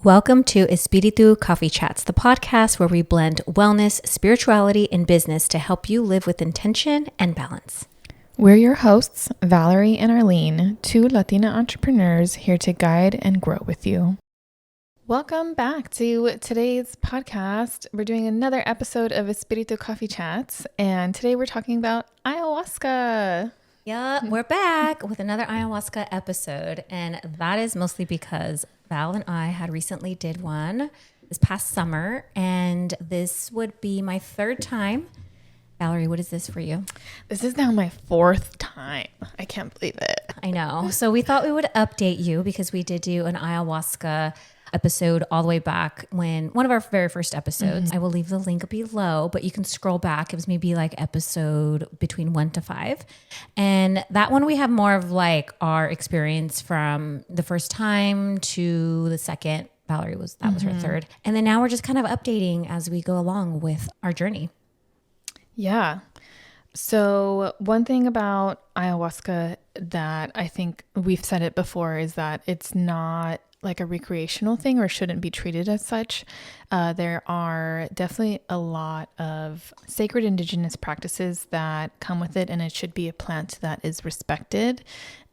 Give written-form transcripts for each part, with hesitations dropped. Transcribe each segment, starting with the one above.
Welcome to Espiritu Coffee Chats, the podcast where we blend wellness, spirituality, and business to help you live with intention and balance. We're your hosts, Valerie and Arlene, two Latina entrepreneurs here to guide and grow with you. Welcome back to today's podcast. We're doing another episode of Espiritu Coffee Chats, and today we're talking about ayahuasca. Yeah, we're back with another ayahuasca episode, and that is mostly because Val and I had recently did one this past summer, and this would be my third time. Valerie, what is this for you? This is now my fourth time. I can't believe it. I know. So we thought we would update you because we did do an ayahuasca episode all the way back when one of our very first episodes. I will leave the link below, but you can scroll back. It was maybe like episode between 1 to 5. And that one we have more of like our experience from the first time to the second. Valerie was her third. And then now we're just kind of updating as we go along with our journey. Yeah. So one thing about ayahuasca that I think we've said it before is that it's not like a recreational thing or shouldn't be treated as such. There are definitely a lot of sacred indigenous practices that come with it, and it should be a plant that is respected.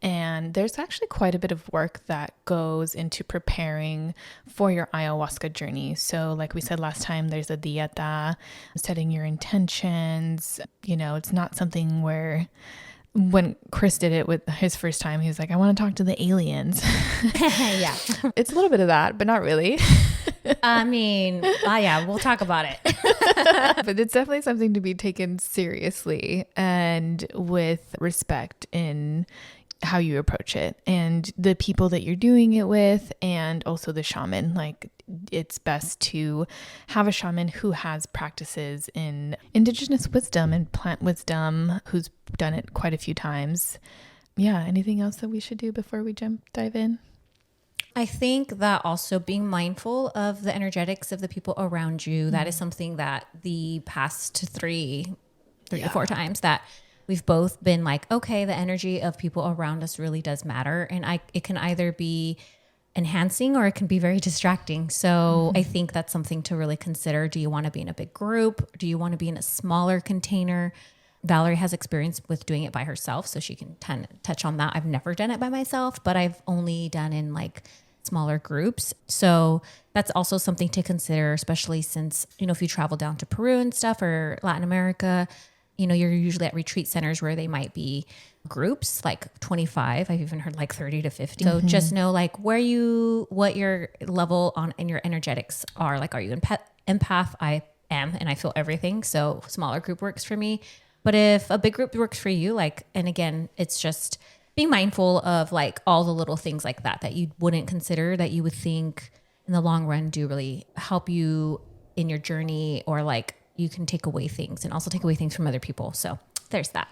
And there's actually quite a bit of work that goes into preparing for your ayahuasca journey. So like we said last time, there's a dieta, setting your intentions. You know, it's not something where when Chris did it with his first time, he was like, I want to talk to the aliens. Yeah. It's a little bit of that, but not really. I mean, yeah, we'll talk about it. But it's definitely something to be taken seriously and with respect in how you approach it and the people that you're doing it with, and also the shaman. Like, it's best to have a shaman who has practices in indigenous wisdom and plant wisdom, who's done it quite a few times. Yeah. Anything else that we should do before we dive in? I think that also being mindful of the energetics of the people around you, that is something that the past three or 4 times that we've both been like, okay, the energy of people around us really does matter. And it can either be enhancing or it can be very distracting. So I think that's something to really consider. Do you want to be in a big group? Do you want to be in a smaller container? Valerie has experience with doing it by herself, so she can touch on that. I've never done it by myself, but I've only done in like smaller groups. So that's also something to consider, especially since, you know, if you travel down to Peru and stuff or Latin America, you know, you're usually at retreat centers where they might be groups like 25. I've even heard like 30 to 50. So just know like what your level on and your energetics are. Like, are you empath? I am, and I feel everything. So smaller group works for me. But if a big group works for you, like, and again, it's just being mindful of like all the little things like that you wouldn't consider, that you would think in the long run do really help you in your journey, or like you can take away things and also take away things from other people. So there's that.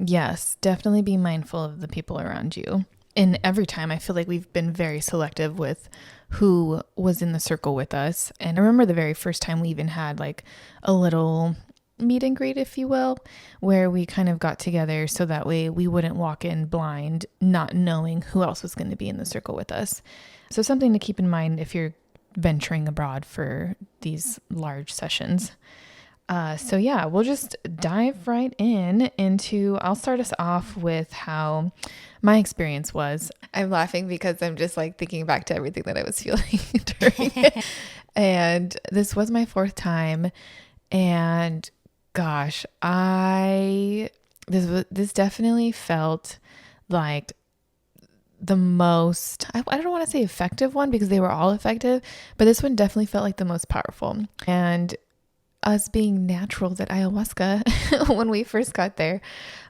Yes, definitely be mindful of the people around you. And every time I feel like we've been very selective with who was in the circle with us. And I remember the very first time we even had like a little meet and greet, if you will, where we kind of got together so that way we wouldn't walk in blind, not knowing who else was going to be in the circle with us. So something to keep in mind if you're venturing abroad for these large sessions. So yeah, we'll just dive right into, I'll start us off with how my experience was. I'm laughing because I'm just like thinking back to everything that I was feeling during it. And this was my 4th time. And gosh, this definitely felt like the most, I don't want to say effective one because they were all effective, but this one definitely felt like the most powerful. And us being naturals at ayahuasca, when we first got there,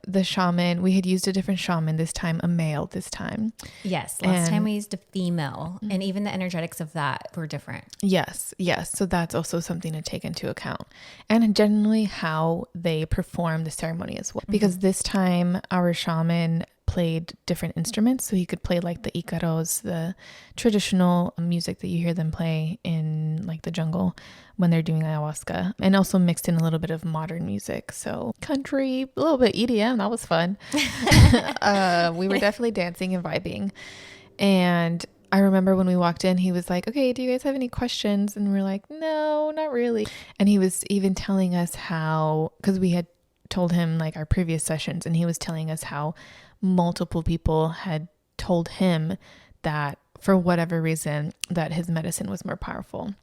the shaman, we had used a different shaman this time, a male this time. Yes. Last time we used a female, and even the energetics of that were different. Yes. So that's also something to take into account. And generally how they perform the ceremony as well. Because this time our shaman played different instruments. So he could play like the icaros, the traditional music that you hear them play in like the jungle when they're doing ayahuasca, and also mixed in a little bit of modern music. So country, a little bit EDM. That was fun. We were definitely dancing and vibing. And I remember when we walked in, he was like, okay, do you guys have any questions? And we're like, no, not really. And he was even telling us how, because we had told him like our previous sessions, and he was telling us how multiple people had told him that for whatever reason that his medicine was more powerful.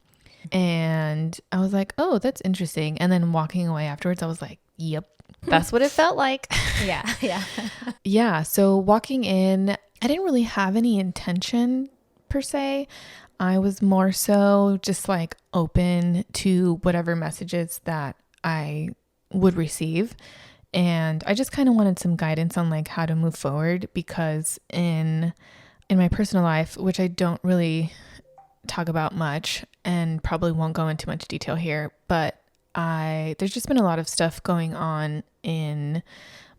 And I was like, oh, that's interesting. And then walking away afterwards, I was like, yep, that's what it felt like. Yeah. Yeah. So walking in, I didn't really have any intention per se. I was more so just like open to whatever messages that I would receive. And I just kind of wanted some guidance on like how to move forward, because in my personal life, which I don't really talk about much and probably won't go into much detail here, but there's just been a lot of stuff going on in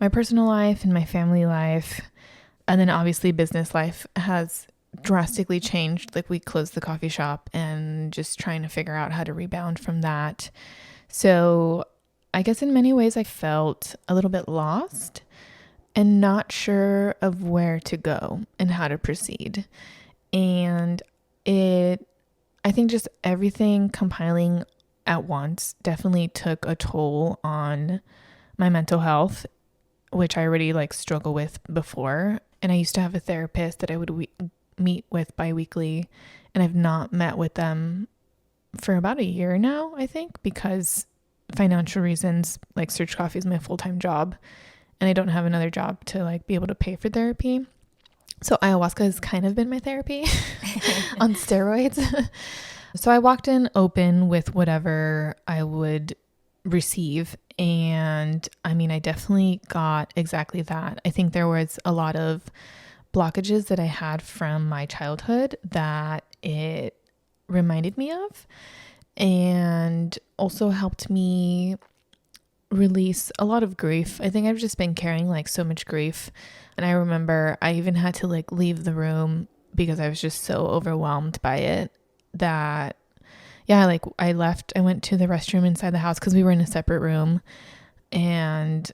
my personal life and my family life. And then obviously business life has drastically changed. Like we closed the coffee shop and just trying to figure out how to rebound from that. So I guess in many ways I felt a little bit lost and not sure of where to go and how to proceed. And I think just everything compiling at once definitely took a toll on my mental health, which I already like struggle with before. And I used to have a therapist that I would meet with biweekly, and I've not met with them for about a year now, I think, because financial reasons. Like Search Coffee is my full-time job, and I don't have another job to like be able to pay for therapy. So ayahuasca has kind of been my therapy on steroids. So I walked in open with whatever I would receive. And I mean, I definitely got exactly that. I think there was a lot of blockages that I had from my childhood that it reminded me of, and also helped me release a lot of grief. I think I've just been carrying like so much grief. And I remember I even had to like leave the room because I was just so overwhelmed by it that, yeah, like I left. I went to the restroom inside the house because we were in a separate room. And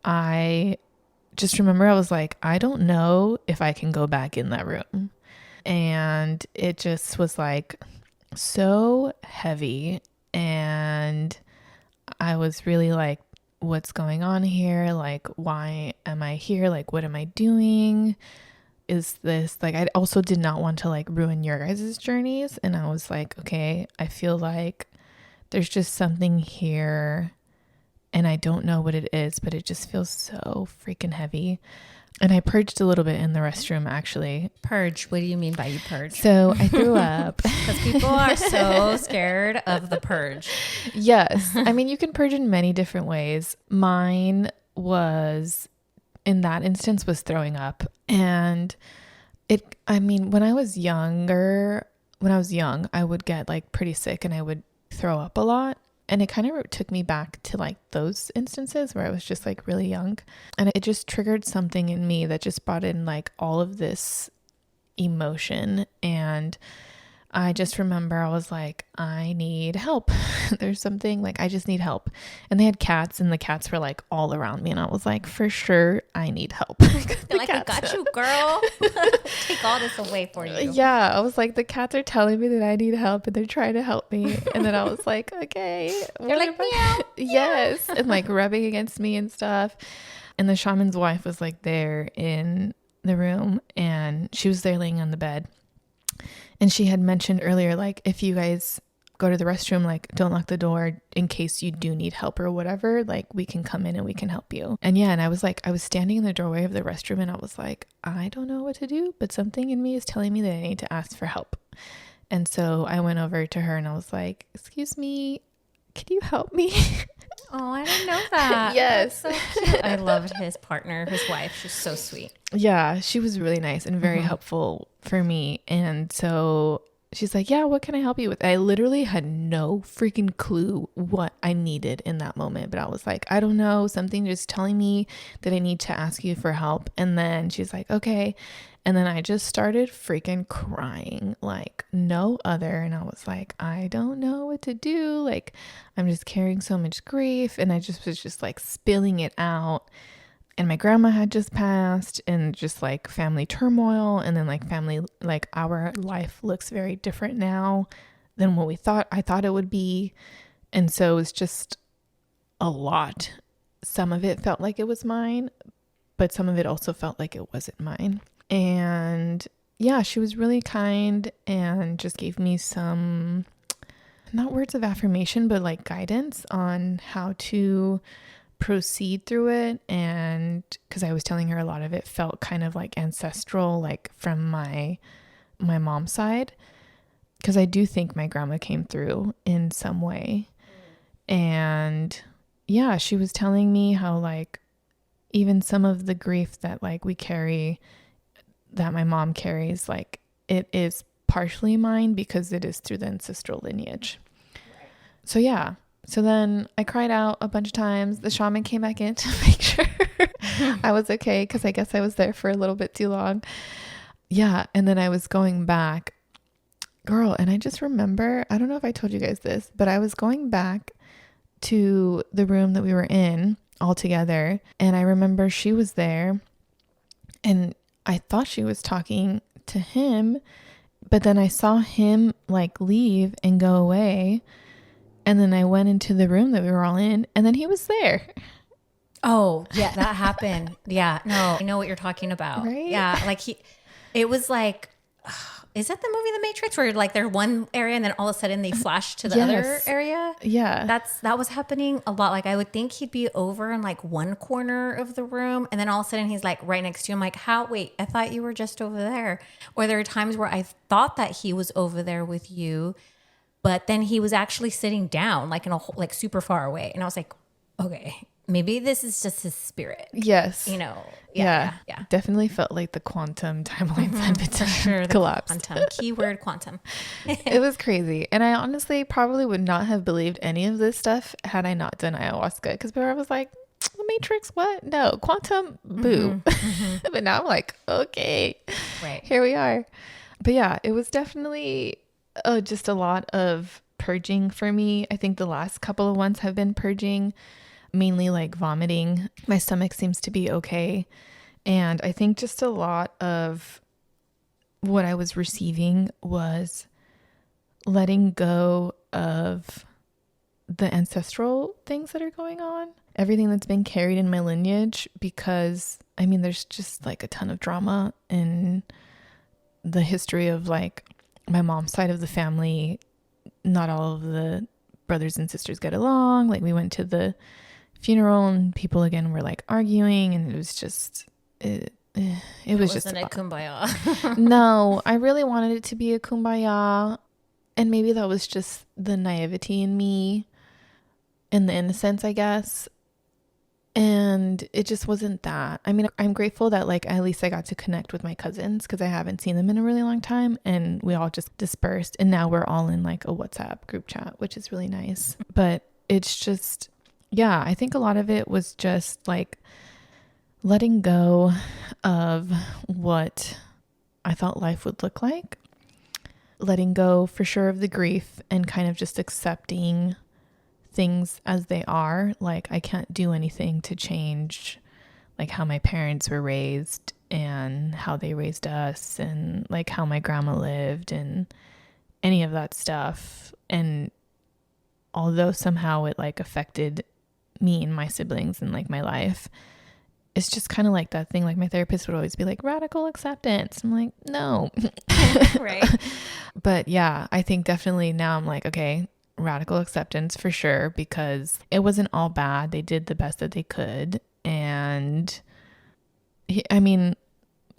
I just remember I was like, I don't know if I can go back in that room. And it just was like so heavy. And I was really like, what's going on here? Like, why am I here? Like, what am I doing? Is this like, I also did not want to like ruin your guys' journeys. And I was like, okay, I feel like there's just something here and I don't know what it is, but it just feels so freaking heavy. And I purged a little bit in the restroom, actually. Purge. What do you mean by you purge? So I threw up. Because people are so scared of the purge. Yes. I mean, you can purge in many different ways. Mine was, in that instance, was throwing up. And when I was young, I would get like pretty sick and I would throw up a lot. And it kind of took me back to like those instances where I was just like really young. And it just triggered something in me that just brought in like all of this emotion. And I just remember I was like, I need help. There's something like, I just need help. And they had cats and the cats were like all around me. And I was like, for sure, I need help. They're like, I got you, girl. Take all this away for you. Yeah. I was like, the cats are telling me that I need help and they're trying to help me. And then I was like, okay. They're like, meow. Yes. And like rubbing against me and stuff. And the shaman's wife was like there in the room and she was there laying on the bed. And she had mentioned earlier, like, if you guys go to the restroom, like, don't lock the door in case you do need help or whatever. Like, we can come in and we can help you. And yeah, and I was standing in the doorway of the restroom and I was like, I don't know what to do, but something in me is telling me that I need to ask for help. And so I went over to her and I was like, excuse me, can you help me? Oh, I didn't know that. Yes. That's so cute. I loved his partner, his wife. She's so sweet. Yeah, she was really nice and very helpful for me. And so she's like, yeah, what can I help you with? I literally had no freaking clue what I needed in that moment. But I was like, I don't know, something just telling me that I need to ask you for help. And then she's like, okay. And then I just started freaking crying like no other. And I was like, I don't know what to do. Like, I'm just carrying so much grief. And I just was just like spilling it out. And my grandma had just passed, and just like family turmoil, and then like family, like our life looks very different now than what I thought it would be. And so it was just a lot. Some of it felt like it was mine, but some of it also felt like it wasn't mine. And yeah, she was really kind and just gave me some, not words of affirmation, but like guidance on how to proceed through it. And because I was telling her a lot of it felt kind of like ancestral, like from my mom's side, because I do think my grandma came through in some way. And yeah, she was telling me how like even some of the grief that like we carry, that my mom carries, like it is partially mine because it is through the ancestral lineage. Right. So yeah. So then I cried out a bunch of times. The shaman came back in to make sure I was okay, because I guess I was there for a little bit too long. Yeah. And then I was going back, girl. And I just remember, I don't know if I told you guys this, but I was going back to the room that we were in all together. And I remember she was there, and I thought she was talking to him, but then I saw him like leave and go away. And then I went into the room that we were all in, and then he was there. Oh, yeah, that happened. Yeah, no, I know what you're talking about. Right? Yeah, like it was like, is that the movie The Matrix, where like they're one area and then all of a sudden they flash to the other area? Yeah. That was happening a lot. Like I would think he'd be over in like one corner of the room, and then all of a sudden he's like right next to you. I'm like, wait, I thought you were just over there. Or there are times where I thought that he was over there with you, but then he was actually sitting down, like in a like super far away. And I was like, okay, maybe this is just his spirit. Yes. You know? Yeah. Definitely felt like the quantum timelines had been For sure. collapsed. Quantum. Keyword quantum. It was crazy. And I honestly probably would not have believed any of this stuff had I not done ayahuasca. Because before I was like, the Matrix, what? No, quantum, boo. But now I'm like, okay, right, here we are. But yeah, it was definitely just a lot of purging for me. I think the last couple of ones have been purging, mainly like vomiting. My stomach seems to be okay. And I think just a lot of what I was receiving was letting go of the ancestral things that are going on, everything that's been carried in my lineage, because I mean, there's just like a ton of drama in the history of like my mom's side of the family. Not all of the brothers and sisters get along. Like we went to the funeral and people again were like arguing, and it was just it was just a kumbaya. No, I really wanted it to be a kumbaya, and maybe that was just the naivety in me and the innocence, I guess. And it just wasn't that. I mean, I'm grateful that like at least I got to connect with my cousins, because I haven't seen them in a really long time, and we all just dispersed, and now we're all in like a WhatsApp group chat, which is really nice. But it's just, yeah, I think a lot of it was just like letting go of what I thought life would look like, letting go for sure of the grief, and kind of just accepting things as they are. Like I can't do anything to change like how my parents were raised and how they raised us, and like how my grandma lived, and any of that stuff. And although somehow it like affected me and my siblings and like my life, it's just kind of like that thing. Like my therapist would always be like, radical acceptance. I'm like, no. Right. But yeah, I think definitely now I'm like, okay, radical acceptance for sure, because it wasn't all bad. They did the best that they could. And I mean,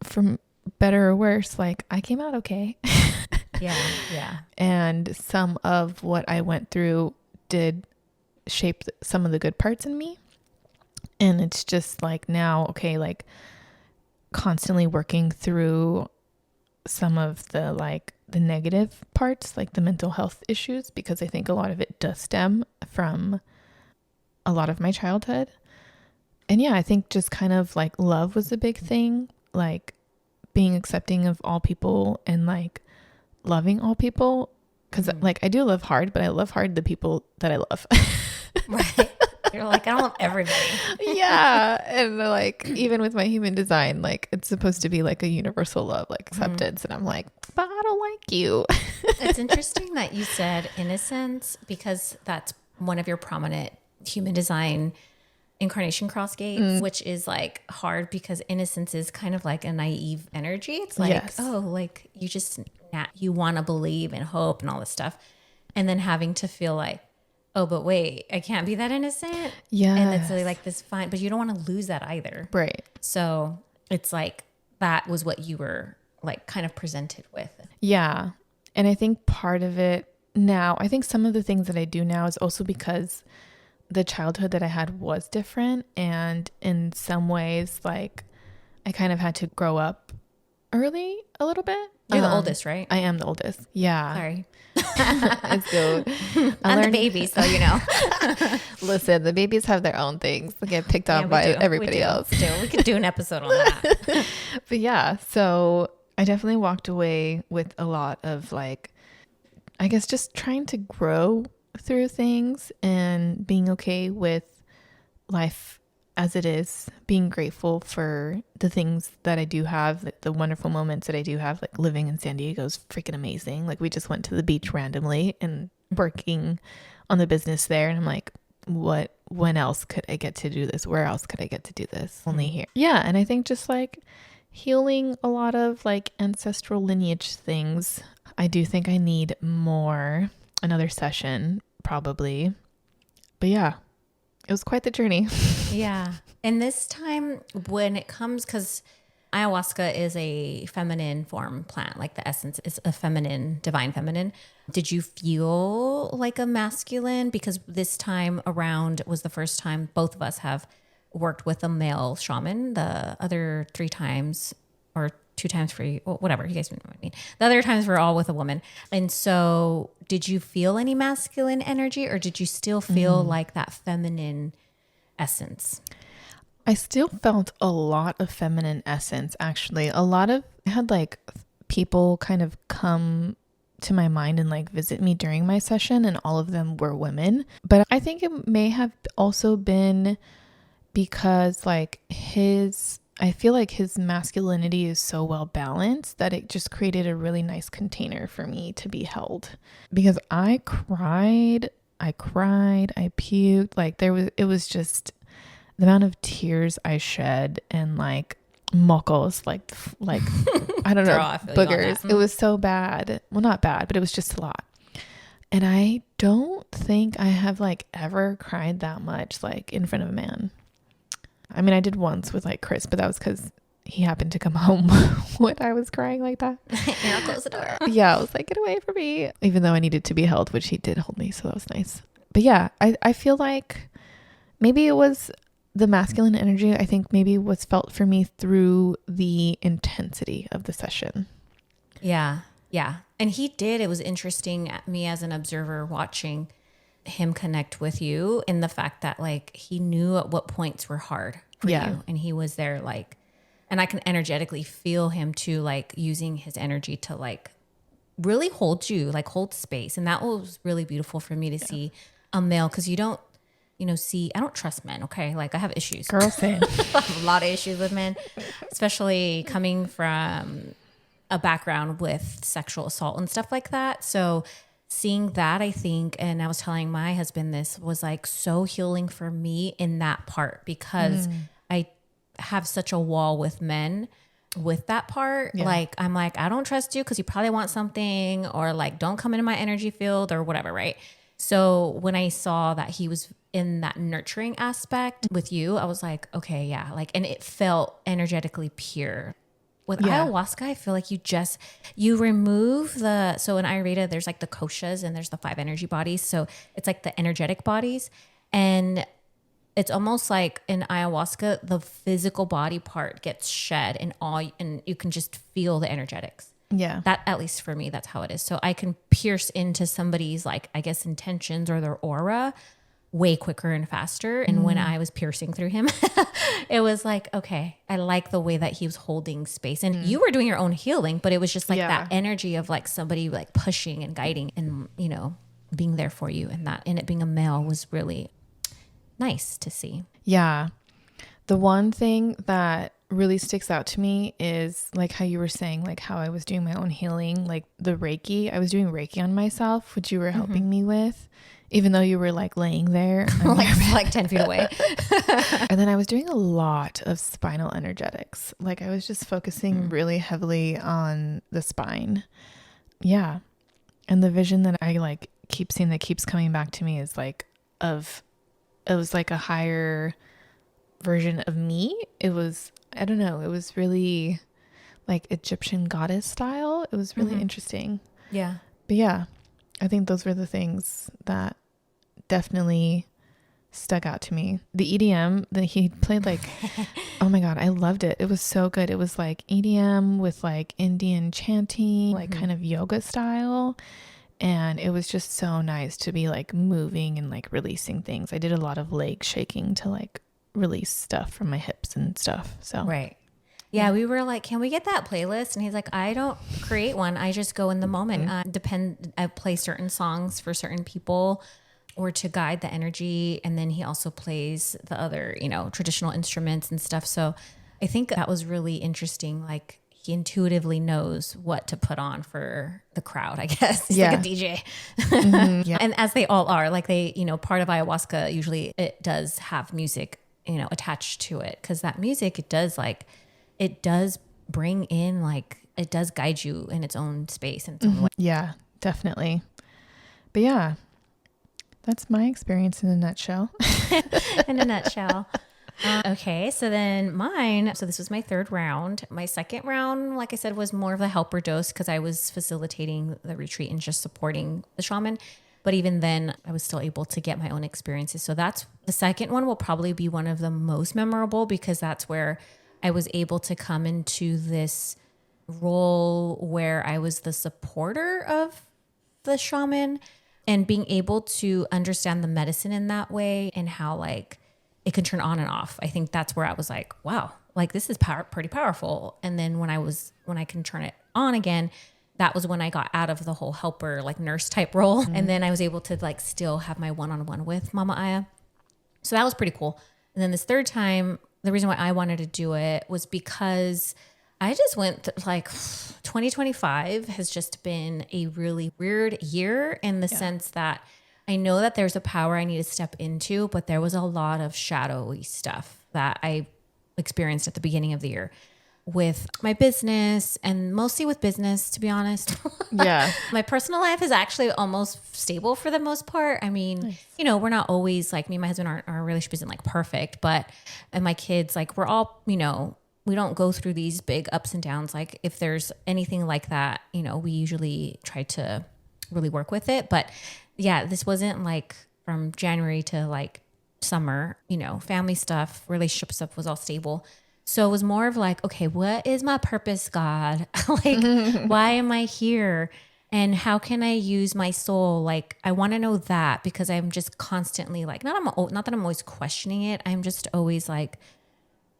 from better or worse, like I came out okay. Yeah. And some of what I went through did shape some of the good parts in me. And it's just like now, okay, like constantly working through some of the like the negative parts, like the mental health issues, because I think a lot of it does stem from a lot of my childhood. And yeah, I think just kind of like love was a big thing, like being accepting of all people and like loving all people. Because like I do love hard, but I love hard the people that I love. Right. You're like, I don't love everybody. Yeah. And like, even with my human design, like it's supposed to be like a universal love, like acceptance. And I'm like, but I don't like you. It's interesting that you said innocence, because that's one of your prominent human design incarnation cross gates, which is like hard because innocence is kind of like a naive energy. It's like, oh, like you just, you want to believe and hope and all this stuff. And then having to feel like, oh, but wait, I can't be that innocent. Yeah. And it's really like this fine, but you don't want to lose that either. Right. So it's like, that was what you were like kind of presented with. Yeah. And I think part of it now, I think some of the things that I do now is also because the childhood that I had was different. And in some ways, like I kind of had to grow up early a little bit. You're the oldest, right? I am the oldest. Yeah. Sorry. So I'm the baby, so you know. Listen, the babies have their own things. They get picked on by everybody else. We could do an episode on that. But yeah, so I definitely walked away with a lot of like, I guess just trying to grow through things and being okay with life as it is, being grateful for the things that I do have, like the wonderful moments that I do have, like living in San Diego is freaking amazing. Like we just went to the beach randomly and working on the business there. And I'm like, when else could I get to do this? Where else could I get to do this? Only here. Yeah. And I think just like healing a lot of like ancestral lineage things. I do think I need another session probably. But yeah, it was quite the journey. Yeah. And this time when it comes, because ayahuasca is a feminine form plant, like the essence is a feminine, divine feminine. Did you feel like a masculine? Because this time around was the first time both of us have worked with a male shaman. The other 3 times or 2 times for you, well, whatever, you guys know what I mean. The other times we're all with a woman. And so did you feel any masculine energy, or did you still feel like that feminine essence? I still felt a lot of feminine essence, actually. I had like people kind of come to my mind and like visit me during my session, and all of them were women. But I think it may have also been because like I feel like his masculinity is so well balanced that it just created a really nice container for me to be held. Because I cried, I puked. Like it was just the amount of tears I shed and like mocos, like I don't know, boogers. It was so bad. Well, not bad, but it was just a lot. And I don't think I have like ever cried that much like in front of a man. I mean, I did once with like Chris, but that was because he happened to come home when I was crying like that. And I'll close the door. Yeah, I was like, get away from me. Even though I needed to be held, which he did hold me. So that was nice. But yeah, I feel like maybe it was the masculine energy. I think maybe was felt for me through the intensity of the session. Yeah. Yeah. And he did. It was interesting at me as an observer watching him connect with you in the fact that like he knew at what points were hard for you, and he was there like, and I can energetically feel him too, like using his energy to like really hold you, like hold space. And that was really beautiful for me to see a male, because you don't, see, I don't trust men. Okay. Like I have issues. Girl, same. I have a lot of issues with men, especially coming from a background with sexual assault and stuff like that. So seeing that, I think, and I was telling my husband this, was like so healing for me in that part, because I have such a wall with men with that part. Yeah. Like, I'm like, I don't trust you because you probably want something, or like, don't come into my energy field or whatever. Right. So when I saw that he was in that nurturing aspect with you, I was like, okay, yeah. Like, and it felt energetically pure. With ayahuasca, I feel like you remove so in Ayurveda, there's like the koshas and there's the 5 energy bodies. So it's like the energetic bodies. And it's almost like in ayahuasca, the physical body part gets shed and you can just feel the energetics. Yeah. That, at least for me, that's how it is. So I can pierce into somebody's like, I guess, intentions or their aura way quicker and faster. And when I was piercing through him, it was like, okay, I like the way that he was holding space. And you were doing your own healing, but it was just like that energy of like somebody like pushing and guiding and, being there for you. And it being a male was really, nice to see. Yeah. The one thing that really sticks out to me is like how you were saying, like how I was doing my own healing, like the Reiki. I was doing Reiki on myself, which you were helping me with, even though you were like laying there like 10 feet away. And then I was doing a lot of spinal energetics. Like I was just focusing really heavily on the spine. Yeah. And the vision that I like keep seeing that keeps coming back to me is like it was like a higher version of me. It was, I don't know, it was really like Egyptian goddess style. It was really interesting. Yeah. But yeah, I think those were the things that definitely stuck out to me. The EDM that he played, like, oh my God, I loved it. It was so good. It was like EDM with like Indian chanting, like kind of yoga style. And it was just so nice to be like moving and like releasing things. I did a lot of leg shaking to like release stuff from my hips and stuff. So right. Yeah, we were like, can we get that playlist? And he's like, I don't create one. I just go in the moment. I play certain songs for certain people or to guide the energy. And then he also plays the other, you know, traditional instruments and stuff. So I think that was really interesting. Like he intuitively knows what to put on for the crowd, I guess. He's like a DJ. Yeah. And as they all are, like they, you know, part of ayahuasca, usually it does have music, you know, attached to it. Cause that music, it does bring in, like, it does guide you in its own space and its own way. Yeah, definitely. But yeah, that's my experience in a nutshell. In a nutshell. Okay, so then mine, so this was my third round. My second round, like I said, was more of a helper dose because I was facilitating the retreat and just supporting the shaman. But even then, I was still able to get my own experiences. So that's the second one will probably be one of the most memorable because that's where I was able to come into this role where I was the supporter of the shaman and being able to understand the medicine in that way and how like it can turn on and off. I think that's where I was like, wow, like this is pretty powerful. And then when I can turn it on again, that was when I got out of the whole helper, like nurse type role. And then I was able to like still have my one-on-one with Mama Aya. So that was pretty cool. And then this third time, the reason why I wanted to do it was because I just went like 2025 has just been a really weird year in the sense that I know that there's a power I need to step into, but there was a lot of shadowy stuff that I experienced at the beginning of the year with my business and mostly with business, to be honest. Yeah. My personal life is actually almost stable for the most part. I mean, you know, we're not always like me and my husband our relationship isn't like perfect, and my kids, like we're all, you know, we don't go through these big ups and downs. Like if there's anything like that, you know, we usually try to really work with it. But yeah, this wasn't like from January to like summer, you know, family stuff, relationship stuff was all stable. So it was more of like, okay, what is my purpose, God? Like, why am I here? And how can I use my soul? Like, I want to know that because I'm just constantly like, not that I'm always questioning it. I'm just always like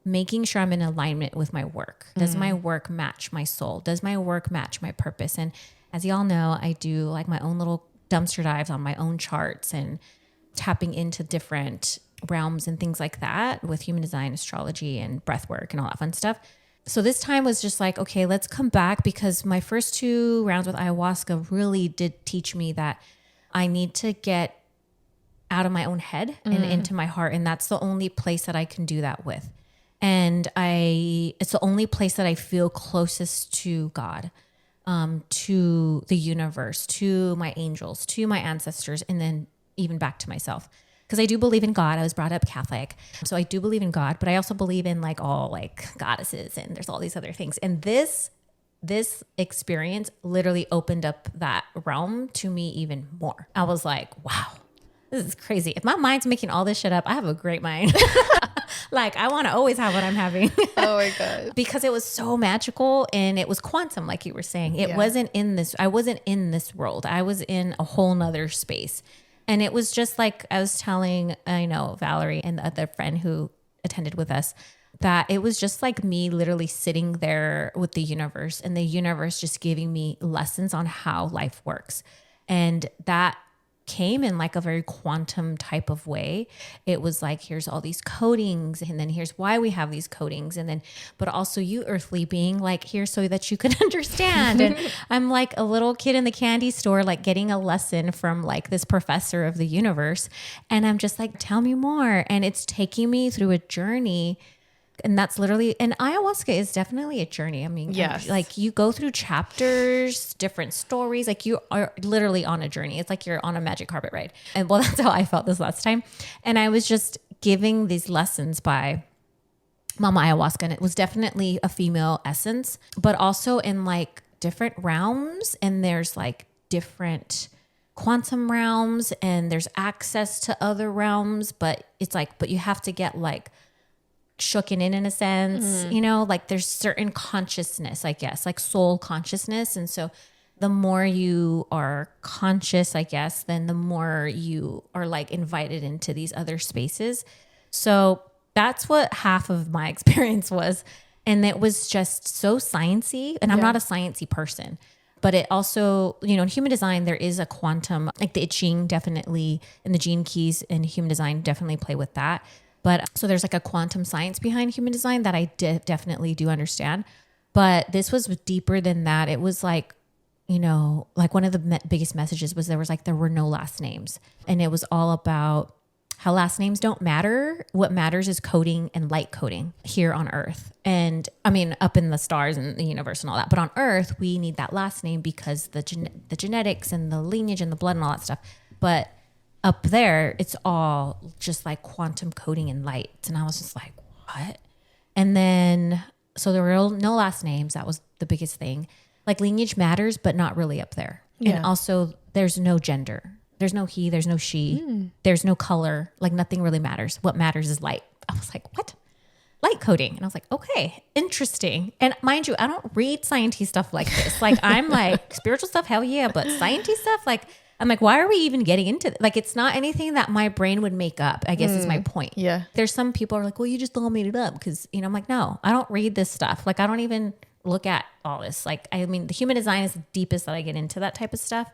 making sure I'm in alignment with my work. Does my work match my soul? Does my work match my purpose? And as y'all know, I do like my own little dumpster dives on my own charts and tapping into different realms and things like that with human design, astrology, and breath work and all that fun stuff. So this time was just like, okay, let's come back because my first 2 rounds with ayahuasca really did teach me that I need to get out of my own head and into my heart. And that's the only place that I can do that with. And it's the only place that I feel closest to God, to the universe, to my angels, to my ancestors, and then even back to myself. Because I do believe in God. I was brought up Catholic. So I do believe in God, but I also believe in like all like goddesses and there's all these other things. And this experience literally opened up that realm to me even more. I was like, wow, this is crazy. If my mind's making all this shit up, I have a great mind. Like I want to always have what I'm having. Oh my God. Because it was so magical and it was quantum, like you were saying. It wasn't in this, I wasn't in this world. I was in a whole nother space. And it was just like, I was telling, I know, Valerie and the other friend who attended with us, that it was just like me literally sitting there with the universe and the universe just giving me lessons on how life works. And that came in like a very quantum type of way. It was like, here's all these codings, and then here's why we have these codings. And then, but also you earthly being like here so that you can understand. And I'm like a little kid in the candy store, like getting a lesson from like this professor of the universe. And I'm just like, tell me more. And it's taking me through a journey. And that's literally, and ayahuasca is definitely a journey. I mean, yes. like you go through chapters, different stories, like you are literally on a journey. It's like you're on a magic carpet ride. And well, that's how I felt this last time. And I was just giving these lessons by Mama Ayahuasca. And it was definitely a female essence, but also in like different realms. And there's like different quantum realms and there's access to other realms, but it's like, but you have to get like shooken in a sense, you know, like there's certain consciousness, I guess, like soul consciousness. And so the more you are conscious, I guess, then the more you are like invited into these other spaces. So that's what half of my experience was. And it was just so sciencey. And I'm not a sciencey person, but it also, you know, in human design, there is a quantum, like the I Ching definitely, and the gene keys in human design definitely play with that. But so there's like a quantum science behind human design that I definitely do understand. But this was deeper than that. It was like, you know, like one of the biggest messages was there were no last names. And it was all about how last names don't matter. What matters is coding and light coding here on Earth. And I mean, up in the stars and the universe and all that. But on Earth, we need that last name because the genetics and the lineage and the blood and all that stuff. But up there, it's all just like quantum coding and light. And I was just like, what? And then, so there were no last names. That was the biggest thing. Like lineage matters, but not really up there. Yeah. And also there's no gender. There's no he, there's no she, there's no color. Like nothing really matters. What matters is light. I was like, what? Light coding. And I was like, okay, interesting. And mind you, I don't read sciencey stuff like this. Like I'm like spiritual stuff, hell yeah. But sciencey stuff, like, I'm like, why are we even getting into it? Like, it's not anything that my brain would make up, I guess is my point. Yeah. There's some people are like, well, you just all made it up. Cause you know, I'm like, no, I don't read this stuff. Like, I don't even look at all this. Like, I mean, the human design is the deepest that I get into that type of stuff.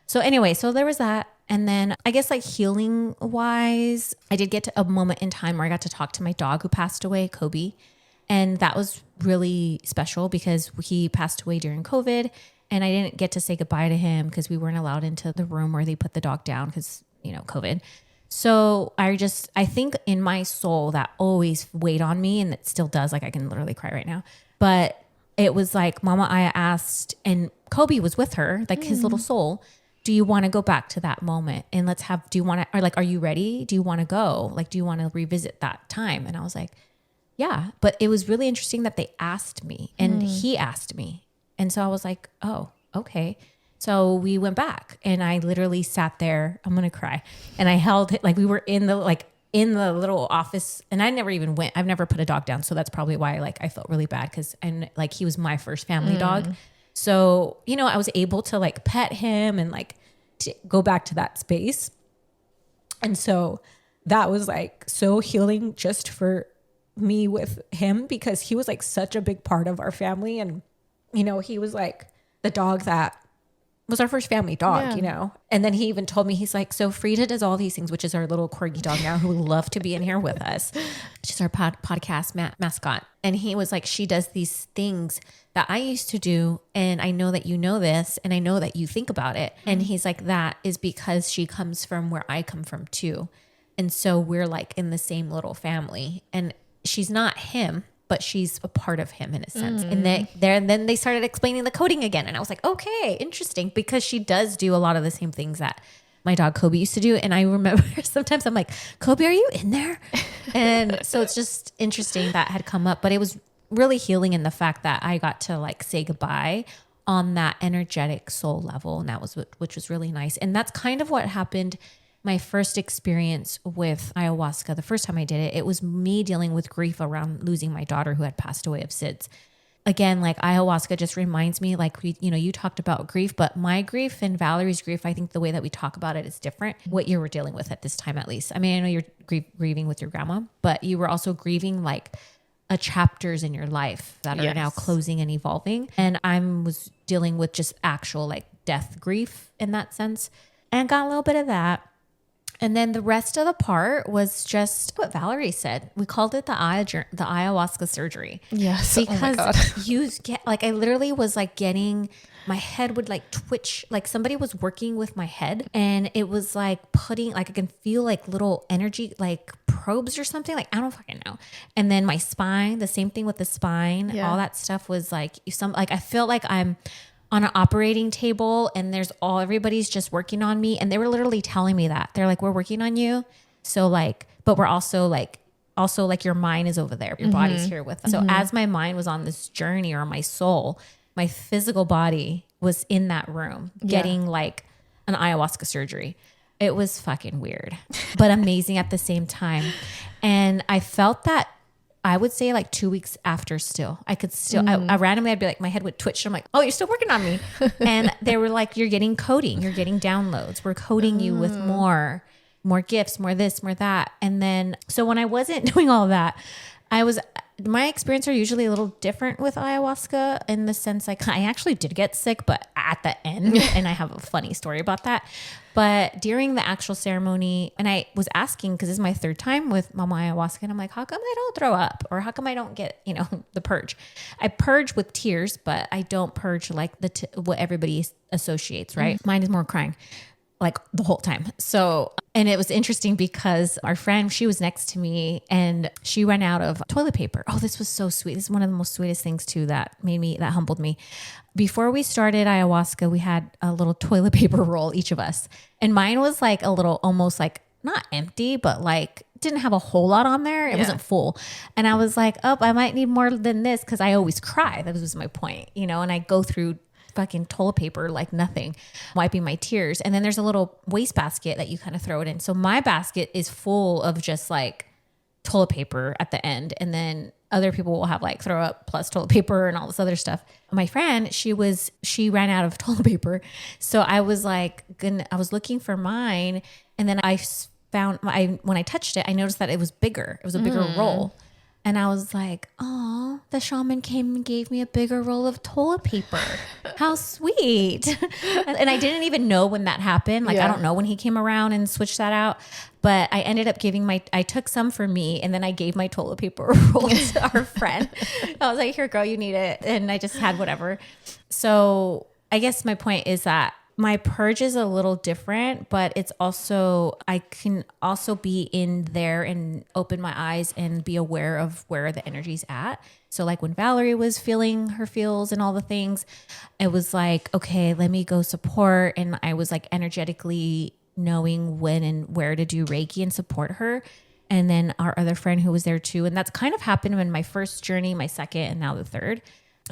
So anyway, so there was that. And then I guess like healing wise, I did get to a moment in time where I got to talk to my dog who passed away, Kobe. And that was really special because he passed away during COVID. And I didn't get to say goodbye to him because we weren't allowed into the room where they put the dog down because, you know, COVID. So I think in my soul that always weighed on me, and it still does. Like I can literally cry right now. But it was like Mama Aya asked, and Kobe was with her, like his little soul, do you want to go back to that moment? And do you want to, or like, are you ready? Do you want to go? Like, do you want to revisit that time? And I was like, yeah. But it was really interesting that they asked me and he asked me. And so I was like, oh, okay. So we went back and I literally sat there. I'm going to cry. And I held it like we were in the little office and I never even went. I've never put a dog down. So that's probably why like I felt really bad because like he was my first family dog. So, you know, I was able to like pet him and like to go back to that space. And so that was like so healing just for me with him because he was like such a big part of our family. And you know, he was like the dog that was our first family dog, you know? And then he even told me, he's like, so Frida does all these things, which is our little corgi dog now who would love to be in here with us. She's our podcast mascot. And he was like, she does these things that I used to do. And I know that you know this and I know that you think about it. And he's like, that is because she comes from where I come from too. And so we're like in the same little family and she's not him, but she's a part of him in a sense. And then they started explaining the coding again. And I was like, okay, interesting. Because she does do a lot of the same things that my dog Kobe used to do. And I remember sometimes I'm like, Kobe, are you in there? And so it's just interesting that had come up, but it was really healing in the fact that I got to like say goodbye on that energetic soul level. And that was which was really nice. And that's kind of what happened. My first experience with ayahuasca, the first time I did it, it was me dealing with grief around losing my daughter who had passed away of SIDS. Again, like ayahuasca just reminds me, like, you talked about grief, but my grief and Valerie's grief, I think the way that we talk about it is different. What you were dealing with at this time, at least. I mean, I know you're grieving with your grandma, but you were also grieving like chapters in your life that are now closing and evolving. And I was dealing with just actual like death grief in that sense. and got a little bit of that. And then the rest of the part was just what Valerie said. We called it the ayahuasca surgery. Yes. Because you get like, I literally was like getting, my head would like twitch, like somebody was working with my head, and it was like putting, like I can feel like little energy, like probes or something. Like, I don't fucking know. And then my spine, the same thing with the spine, all that stuff was like like, I feel like I'm on an operating table and everybody's just working on me. And they were literally telling me that they're like, we're working on you. So like, but we're also like your mind is over there. Your body's here with us. So as my mind was on this journey, or my soul, my physical body was in that room getting like an ayahuasca surgery. It was fucking weird, but amazing at the same time. And I felt that, I would say like 2 weeks after still, I could still, I randomly, I'd be like, my head would twitch. I'm like, oh, you're still working on me. And they were like, you're getting coding, you're getting downloads. We're coding you with more gifts, more this, more that. And then, so when I wasn't doing all that, my experience are usually a little different with ayahuasca, in the sense like I actually did get sick, but at the end, and I have a funny story about that. But during the actual ceremony, and I was asking, because this is my third time with Mama Ayahuasca, and I'm like, how come I don't throw up? Or how come I don't get, the purge? I purge with tears, but I don't purge like what everybody associates, right? Mine is more crying, like the whole time. So, and it was interesting because our friend, she was next to me and she ran out of toilet paper. Oh, this was so sweet. This is one of the most sweetest things too that humbled me. Before we started ayahuasca, we had a little toilet paper roll, each of us. And mine was like a little, almost like not empty, but like didn't have a whole lot on there. It wasn't full. And I was like, oh, I might need more than this, because I always cry. That was my point, and I go through fucking toilet paper like nothing, wiping my tears. And then there's a little waste basket that you kind of throw it in. So my basket is full of just like toilet paper at the end, and then other people will have like throw up plus toilet paper and all this other stuff. My friend, she ran out of toilet paper, so I was like I was looking for mine, and then I found when I touched it, I noticed that it was bigger. It was a bigger roll. And I was like, oh, the shaman came and gave me a bigger roll of toilet paper. How sweet. And I didn't even know when that happened. Like, I don't know when he came around and switched that out. But I ended up I took some for me, and then I gave my toilet paper roll to our friend. I was like, here, girl, you need it. And I just had whatever. So I guess my point is that my purge is a little different, but it's also, I can also be in there and open my eyes and be aware of where the energy's at. So like when Valerie was feeling her feels and all the things, it was like, okay, let me go support. And I was like energetically knowing when and where to do Reiki and support her. And then our other friend who was there too. And that's kind of happened in my first journey, my second, and now the third.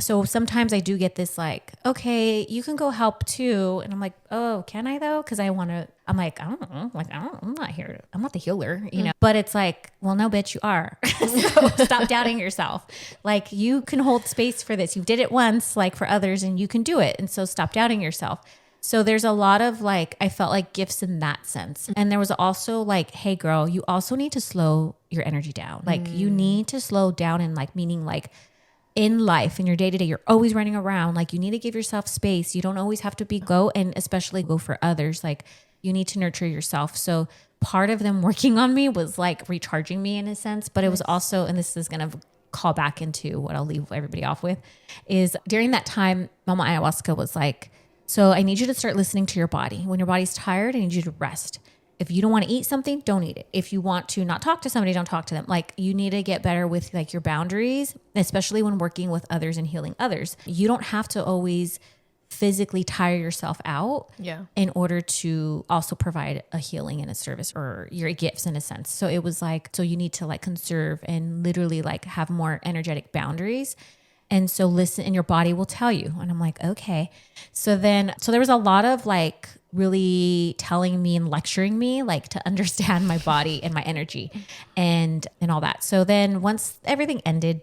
So sometimes I do get this like, okay, you can go help too. And I'm like, oh, can I though? Because I'm like, I don't know. Like, I'm not here. I'm not the healer, But it's like, well, no, bitch, you are. So stop doubting yourself. Like, you can hold space for this. You did it once, like for others, and you can do it. And so stop doubting yourself. So there's a lot of like, I felt like gifts in that sense. And there was also like, hey girl, you also need to slow your energy down. Like you need to slow down, and like, meaning like, in life, in your day-to-day, you're always running around. Like you need to give yourself space. You don't always have to go, and especially go for others. Like you need to nurture yourself. So part of them working on me was like recharging me in a sense, but it was also, and this is going to call back into what I'll leave everybody off with, is during that time, Mama Ayahuasca was like, so I need you to start listening to your body. When your body's tired, I need you to rest. If you don't want to eat something, don't eat it. If you want to not talk to somebody, don't talk to them. Like you need to get better with like your boundaries, especially when working with others and healing others. You don't have to always physically tire yourself out in order to also provide a healing and a service, or your gifts in a sense. So it was like, so you need to like conserve and literally like have more energetic boundaries. And so listen, and your body will tell you. And I'm like, okay. So there was a lot of like really telling me and lecturing me like to understand my body and my energy and all that. So then once everything ended,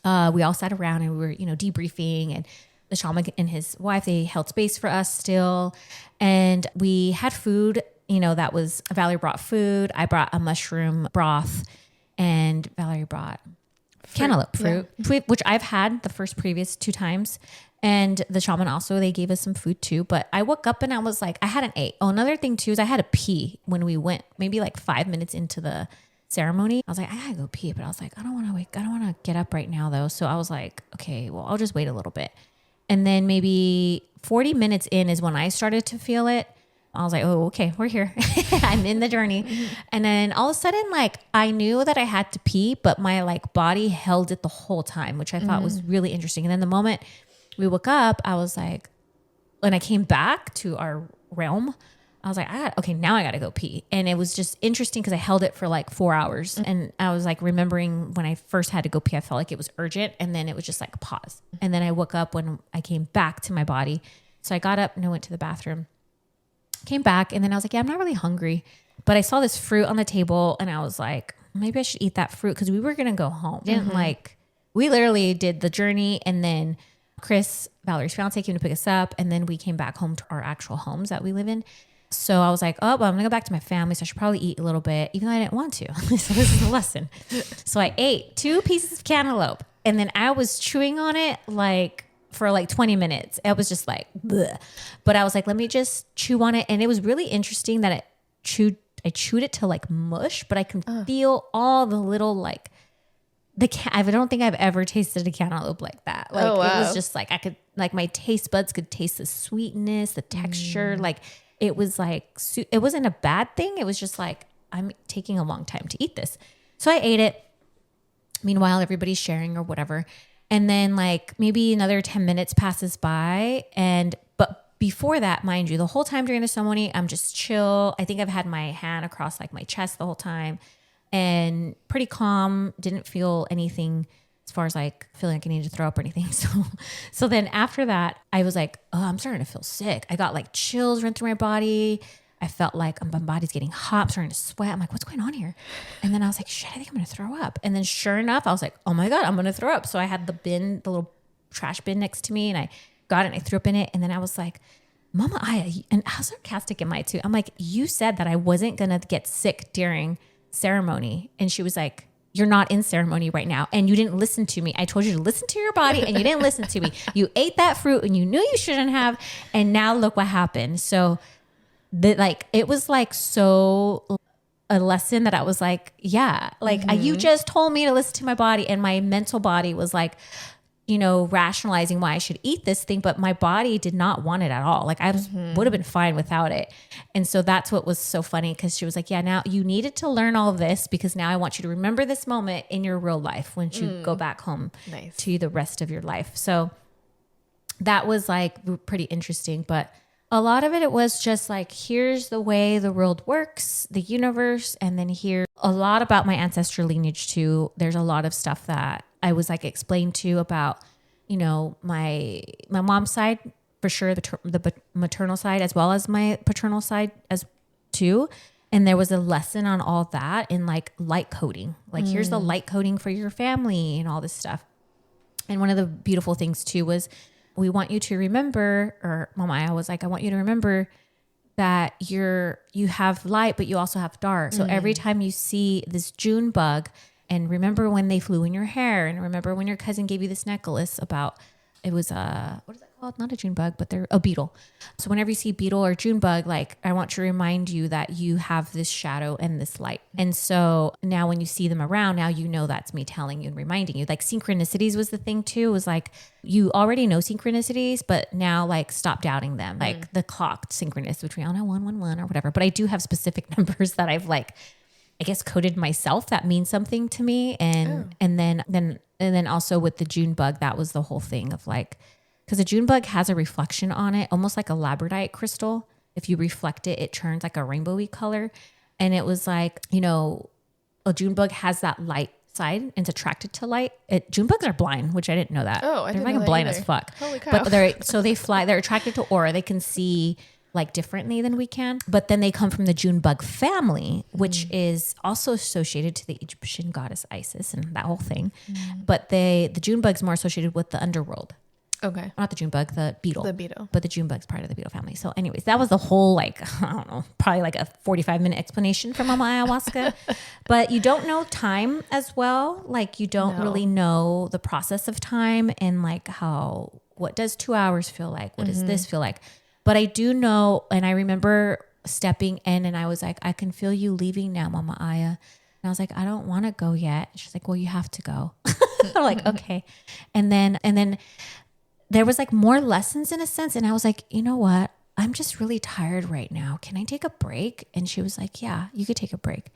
we all sat around and we were, debriefing, and the shaman and his wife, they held space for us still. And we had food, that was, Valerie brought food. I brought a mushroom broth, and Valerie brought cantaloupe fruit, which I've had the previous 2 times. And the shaman also, they gave us some food too. But I woke up and I was like, I hadn't ate. Oh, another thing too is I had to pee when we went, maybe like 5 minutes into the ceremony. I was like, I gotta go pee. But I was like, I don't want to wake. I don't want to get up right now though. So I was like, okay, well, I'll just wait a little bit. And then maybe 40 minutes in is when I started to feel it. I was like, oh, okay, we're here. I'm in the journey. And then all of a sudden, like, I knew that I had to pee, but my like body held it the whole time, which I thought was really interesting. And then the moment we woke up, I was like, when I came back to our realm, I was like, okay, now I got to go pee. And it was just interesting because I held it for like 4 hours. And I was like remembering when I first had to go pee, I felt like it was urgent. And then it was just like pause. And then I woke up when I came back to my body. So I got up and I went to the bathroom, came back. And then I was like, yeah, I'm not really hungry. But I saw this fruit on the table and I was like, maybe I should eat that fruit because we were going to go home. We literally did the journey. And then Chris, Valerie's fiance, came to pick us up. And then we came back home to our actual homes that we live in. So I was like, oh, well, I'm gonna go back to my family. So I should probably eat a little bit, even though I didn't want to. So this is a lesson. So I ate 2 pieces of cantaloupe and then I was chewing on it like for like 20 minutes. It was just like, bleh. But I was like, let me just chew on it. And it was really interesting that I chewed it to like mush, but I can feel all the little like, I don't think I've ever tasted a cantaloupe like that. Like it was just like, I could, like my taste buds could taste the sweetness, the texture, like it was like, it wasn't a bad thing. It was just like, I'm taking a long time to eat this. So I ate it. Meanwhile, everybody's sharing or whatever. And then like maybe another 10 minutes passes by. But before that, mind you, the whole time during the ceremony, I'm just chill. I think I've had my hand across like my chest the whole time and pretty calm. Didn't feel anything as far as like feeling like I needed to throw up or anything. So then after that, I was like, oh, I'm starting to feel sick. I got like chills run through my body. I felt like my body's getting hot, I'm starting to sweat. I'm like, what's going on here? And then I was like, shit, I think I'm going to throw up. And then sure enough, I was like, oh my God, I'm going to throw up. So I had the little trash bin next to me and I got it and I threw up in it. And then I was like, Mama Aya, and how sarcastic am I too? I'm like, you said that I wasn't going to get sick during ceremony. And she was like, you're not in ceremony right now. And you didn't listen to me. I told you to listen to your body and you didn't listen to me. You ate that fruit and you knew you shouldn't have. And now look what happened. So it was like so a lesson that I was like, yeah, like you just told me to listen to my body. And my mental body was like, you know, rationalizing why I should eat this thing, but my body did not want it at all. Like I would have been fine without it. And so that's what was so funny because she was like, yeah, now you needed to learn all of this because now I want you to remember this moment in your real life when you go back home to the rest of your life. So that was like pretty interesting, but a lot of it was just like, here's the way the world works, the universe. And then here a lot about my ancestral lineage too. There's a lot of stuff that I was like explained to about, you know, my mom's side for sure, the maternal side, as well as my paternal side as too. And there was a lesson on all that in like light coding, like here's the light coding for your family and all this stuff. And one of the beautiful things too was we want you to remember, or Mama Aya was like, I want you to remember that you have light, but you also have dark. So every time you see this June bug, and remember when they flew in your hair, and remember when your cousin gave you this necklace about, it was what is that called? Not a June bug, but they're a beetle. So whenever you see beetle or June bug, like I want to remind you that you have this shadow and this light. And so now when you see them around, now you know that's me telling you and reminding you. Like synchronicities was the thing too, was like you already know synchronicities, but now like stop doubting them. Like the clock synchronous between 111 or whatever. But I do have specific numbers that I've like, I guess coded myself that means something to me. And then also with the June bug, that was the whole thing of like, because the June bug has a reflection on it, almost like a labradorite crystal. If you reflect it, it turns like a rainbowy color. And it was like, you know, a June bug has that light side and it's attracted to light. June bugs are blind, which I didn't know that. Oh, I didn't know that. They're like blind either. as fuck. Holy cow. But they fly, they're attracted to aura. They can see like differently than we can. But then they come from the June bug family, which is also associated to the Egyptian goddess Isis and that whole thing. But the June bug's more associated with the underworld. Okay. Not the June bug, the beetle. The beetle. But the June bug's part of the beetle family. So anyways, that was the whole like, I don't know, probably like a 45-minute explanation for Mama Ayahuasca. But you don't know time as well. Like you don't really know the process of time and like how what does 2 hours feel like? What does this feel like? But I do know, and I remember stepping in and I was like, I can feel you leaving now, Mama Aya. And I was like, I don't want to go yet. She's like, well, you have to go. I'm like, okay. And then there was like more lessons in a sense. And I was like, you know what? I'm just really tired right now. Can I take a break? And she was like, yeah, you could take a break.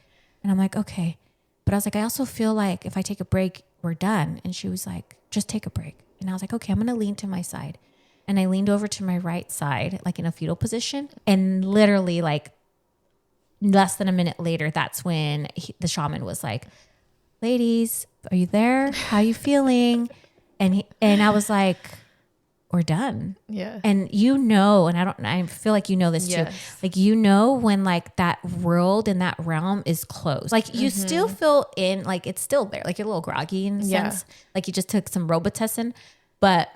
And I'm like, okay. But I was like, I also feel like if I take a break, we're done. And she was like, just take a break. And I was like, okay, I'm going to lean to my side. And I leaned over to my right side, like in a fetal position. And literally like less than a minute later, that's when the shaman was like, ladies, are you there? How you feeling? And I was like, we're done. Yeah. And and I feel like you know this too. Like, when like that world and that realm is closed, like you still feel in, like it's still there. Like you're a little groggy in a sense. Like you just took some Robitussin, but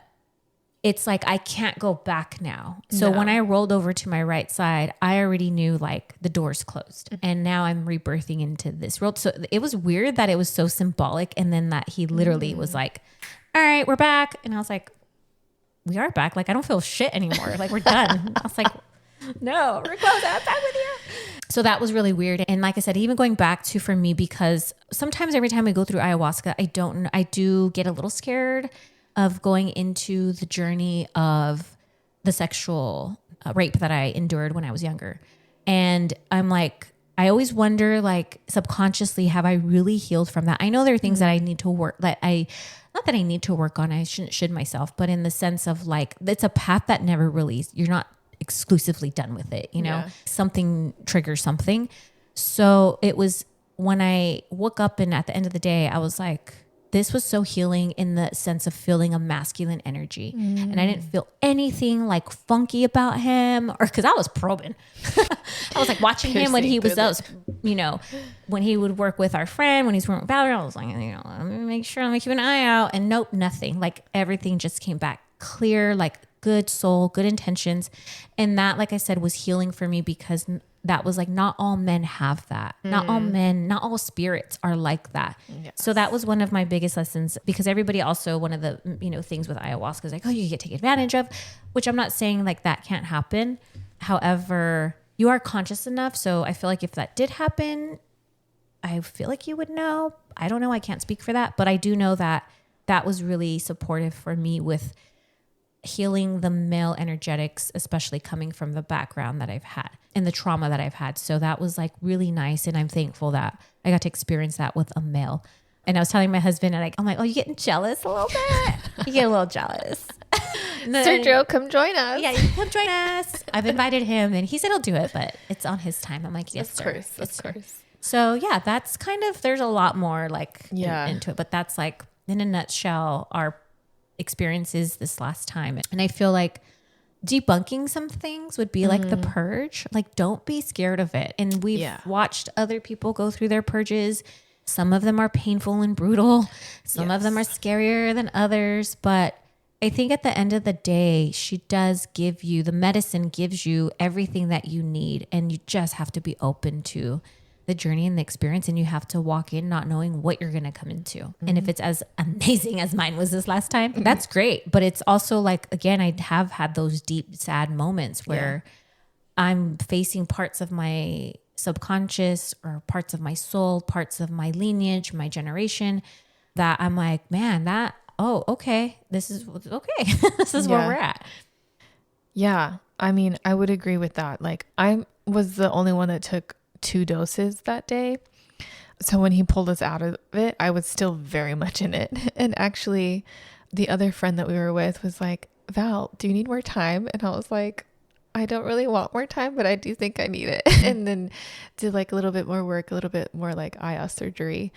it's like, I can't go back now. So when I rolled over to my right side, I already knew like the door's closed and now I'm rebirthing into this world. So it was weird that it was so symbolic. And then that he literally was like, all right, we're back. And I was like, we are back. Like, I don't feel shit anymore. Like, we're done. I was like, no, we're closed. I'm back with you. So that was really weird. And like I said, even going back to, for me, because sometimes every time we go through ayahuasca, I do get a little scared of going into the journey of the sexual rape that I endured when I was younger. And I'm like, I always wonder, like, subconsciously, have I really healed from that? I know there are things that I need to work, not that I need to work on, I should myself, but in the sense of like, it's a path that never really, you're not exclusively done with it, you know, something triggers something. So it was when I woke up and at the end of the day, I was like, this was so healing in the sense of feeling a masculine energy. And I didn't feel anything like funky about him, or because I was probing. I was like watching him when he was those, you know, when he would work with our friend, when he's working with Valerie, I was like, you know, let me make sure, let me keep an eye out. And nope, nothing. Like everything just came back clear, like good soul, good intentions. And that, like I said, was healing for me because that was like, not all men have that. Not all men, not all spirits are like that. Yes. So that was one of my biggest lessons, because everybody also, one of the, you know, things with ayahuasca is like, oh, you get taken advantage of, which I'm not saying like that can't happen. However, you are conscious enough. So I feel like if that did happen, I feel like you would know. I don't know. I can't speak for that, but I do know that that was really supportive for me with healing the male energetics, especially coming from the background that I've had and the trauma that I've had. So that was like really nice. And I'm thankful that I got to experience that with a male. And I was telling my husband, and I'm like, oh, you getting jealous a little bit? You get a little jealous. Sergio, come join us. Yeah, you come join us. I've invited him and he said he'll do it, but it's on his time. I'm like, yes, sir. Of course. So yeah, that's kind of, there's a lot more like into it, but that's like in a nutshell, our experiences this last time. And I feel like debunking some things would be like the purge. Like, don't be scared of it. And we've watched other people go through their purges. Some of them are painful and brutal. Some of them are scarier than others. But I think at the end of the day, she does give you, the medicine gives you everything that you need. And you just have to be open to the journey and the experience, and you have to walk in not knowing what you're going to come into. And if it's as amazing as mine was this last time, that's great. But it's also like, again, I have had those deep, sad moments where I'm facing parts of my subconscious or parts of my soul, parts of my lineage, my generation, that I'm like, man, okay. This is okay. This is where we're at. Yeah. I mean, I would agree with that. Like, I was the only one that took 2 doses that day. So when he pulled us out of it, I was still very much in it. And actually, the other friend that we were with was like, Val, do you need more time? And I was like, I don't really want more time, but I do think I need it. And then did like a little bit more work, a little bit more like eye surgery.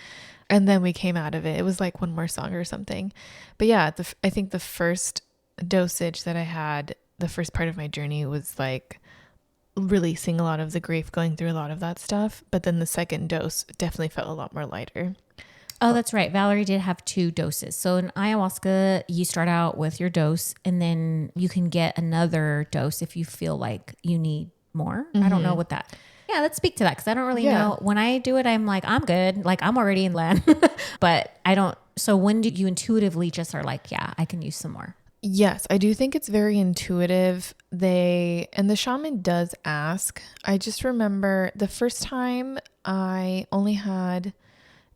And then we came out of it. It was like one more song or something. But yeah, I think the first dosage that I had, the first part of my journey was like releasing a lot of the grief, going through a lot of that stuff. But then the second dose definitely felt a lot more lighter. Oh, that's right. Valerie did have 2 doses. So in ayahuasca, you start out with your dose and then you can get another dose if you feel like you need more. I don't know what that. Yeah, let's speak to that because I don't really know. When I do it, I'm like, I'm good. Like, I'm already in land. But I don't. So when do you intuitively just are like, yeah, I can use some more? Yes, I do think it's very intuitive. And the shaman does ask. I just remember the first time I only had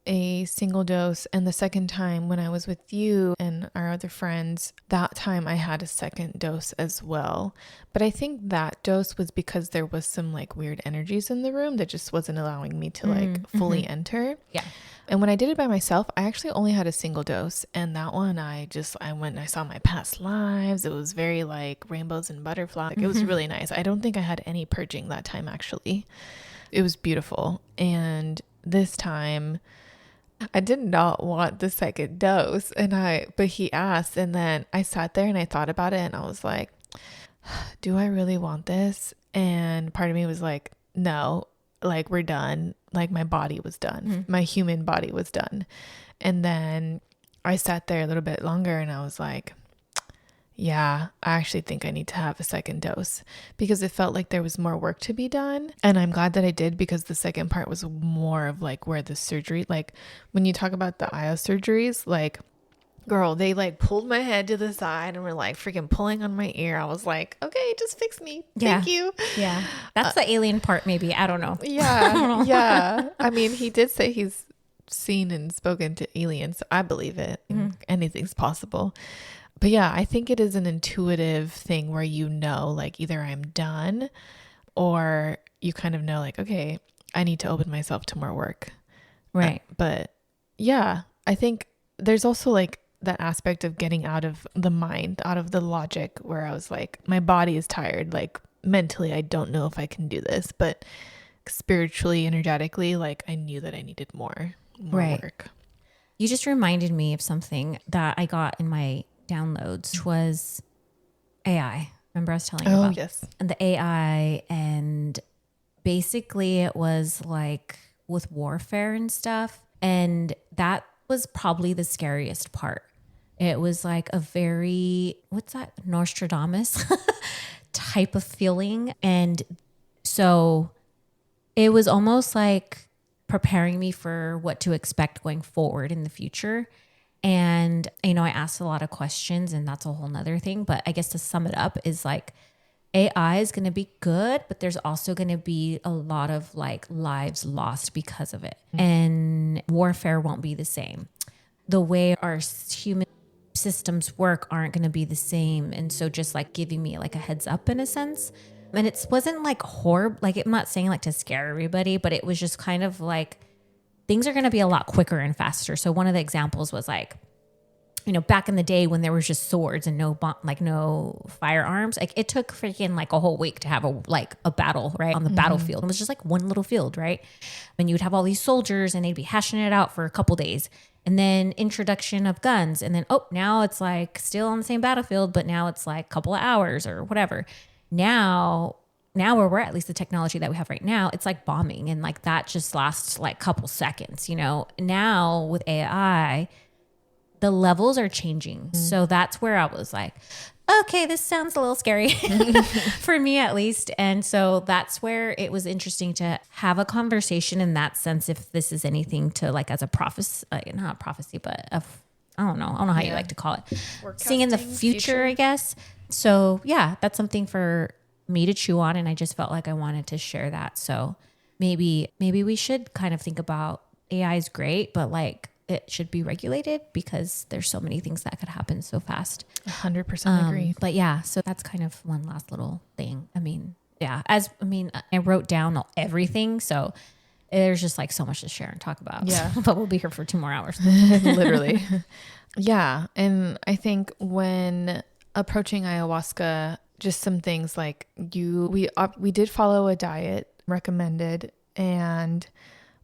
a single dose, and the second time when I was with you and our other friends, that time I had a second dose as well. But I think that dose was because there was some like weird energies in the room that just wasn't allowing me to like fully enter. Yeah. And when I did it by myself, I actually only had a single dose. And that one, I went and I saw my past lives. It was very like rainbows and butterflies. It was really nice. I don't think I had any purging that time, actually. It was beautiful. And this time, I did not want the second dose. But he asked, and then I sat there and I thought about it and I was like, do I really want this? And part of me was like, no, like we're done. Like my body was done. My human body was done. And then I sat there a little bit longer and I was like, yeah, I actually think I need to have a second dose because it felt like there was more work to be done. And I'm glad that I did, because the second part was more of like where the surgery, like when you talk about the IO surgeries, like girl, they like pulled my head to the side and were like freaking pulling on my ear. I was like, okay, just fix me. Thank you. Yeah. That's the alien part, maybe. I don't know. Yeah. I don't know. Yeah. I mean, he did say he's seen and spoken to aliens. So I believe it. Anything's possible. But yeah, I think it is an intuitive thing where you know, like either I'm done or you kind of know like, okay, I need to open myself to more work. Right. But yeah, I think there's also like that aspect of getting out of the mind, out of the logic, where I was like, my body is tired. Like mentally, I don't know if I can do this, but spiritually, energetically, like I knew that I needed more work. You just reminded me of something that I got in my downloads, which was AI. Remember I was telling you about? Yes. And the AI, and basically it was like with warfare and stuff. And that was probably the scariest part. It was like a very, what's that? Nostradamus type of feeling. And so it was almost like preparing me for what to expect going forward in the future. And, you know, I asked a lot of questions, and that's a whole nother thing. But I guess to sum it up is like AI is going to be good, but there's also going to be a lot of like lives lost because of it. And warfare won't be the same. The way our human systems work aren't going to be the same. And so just like giving me like a heads up in a sense. And it wasn't like horrible. Like I'm not saying like to scare everybody, but it was just kind of like things are going to be a lot quicker and faster. So one of the examples was like, you know, back in the day when there was just swords and no firearms, like it took freaking like a whole week to have a battle, right? On the battlefield. It was just like one little field, right? And you would have all these soldiers and they'd be hashing it out for a couple days. And then introduction of guns. And then, now it's like still on the same battlefield, but now it's like a couple of hours or whatever. Now where we're at least the technology that we have right now, it's like bombing. And like that just lasts like a couple seconds, you know. Now with AI, the levels are changing. So that's where I was like, okay, this sounds a little scary for me at least. And so that's where it was interesting to have a conversation in that sense, if this is anything to like as a prophecy, not a prophecy, but I don't know how you like to call it. Seeing in the future, I guess. So yeah, that's something for me to chew on. And I just felt like I wanted to share that. So maybe we should kind of think about AI is great, but like, it should be regulated because there's so many things that could happen so fast. 100% agree. But yeah, so that's kind of one last little thing. I mean, yeah, I wrote down everything. So there's just like so much to share and talk about. Yeah. But we'll be here for 2 more hours. Literally. Yeah. And I think when approaching ayahuasca, just some things like we did follow a diet recommended, and